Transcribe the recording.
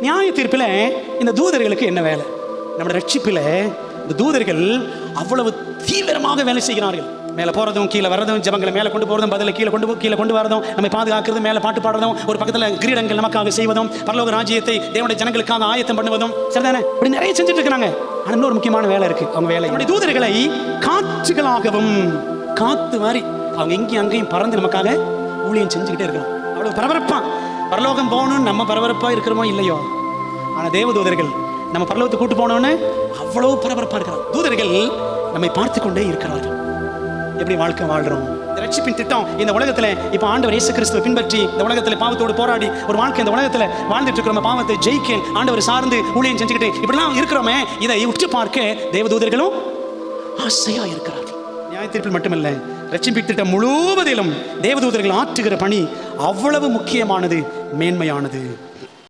நியாய தீர்ப்பில் இந்த தூதர்களுக்கு என்ன வேலை? நம்முடைய ரட்சிப்பில் இந்த தூதர்கள் அவ்வளவு தீவிரமாக வேலை செய்கிறார்கள். மேலே போகிறதும் கீழே வர்றதும், ஜெபங்களை மேலே கொண்டு போகிறதும், பதில் கீழே கொண்டு வரதும், நம்மை பாதுகாக்கிறதும், மேலே பாட்டு பாடுறதும், ஒரு பக்கத்தில் கிரீடங்கள் நமக்காக செய்வதும், பரலோக ராஜ்யத்தை தேவனுடைய ஜனங்களுக்காக ஆயத்தம் பண்ணுவதும், சரிதானே? இப்படி நிறைய செஞ்சுட்டு இருக்கிறாங்க. ஆனால் இன்னொரு முக்கியமான வேலை இருக்கு. அவங்க வேலை, நம்முடைய தூதர்களை காற்றுகளாகவும் காத்து மாதிரி அவங்க எங்கேயும் அங்கேயும் பறந்து நமக்காக ஊழியம் செஞ்சுக்கிட்டே இருக்கிறோம். அவ்வளவு பரபரப்பா பரலோகம் போகணும்னு நம்ம பரபரப்பா இருக்கிறோமோ இல்லையோ, ஆனால் தேவ தூதர்கள் நம்ம பரலோகத்தை கூட்டு போனோன்னு அவ்வளவு பரபரப்பா இருக்கிறோம். தூதர்கள் நம்மை பார்த்து கொண்டே இருக்கிறார்கள். எப்படி வாழ்க்கை வாழ்றோம்? இந்த ரட்சிப்பின் திட்டம் இந்த உலகத்தில் இப்போ ஆண்டவர் இயேசு கிறிஸ்துவை பின்பற்றி இந்த உலகத்தில் பாவத்தோடு போராடி ஒரு வாழ்க்கை இந்த உலகத்தில் வாழ்ந்துட்டு இருக்கிறோம். பாவத்தை ஜெயிக்க ஆண்டவர் சார்ந்து ஊழியம் செஞ்சுக்கிட்டு இப்படிலாம் இருக்கிறோமே, இதை உற்று பார்க்க தேவதூதர்களும் ஆசையா இருக்கிறார்கள். நியாய தீர்ப்பில் மட்டுமல்ல, ரட்சிப்பின் திட்டம் முழுவதிலும் தேவதூதர்கள் ஆற்றுகிற பணி அவ்வளவு முக்கியமானது, மேன்மையானது.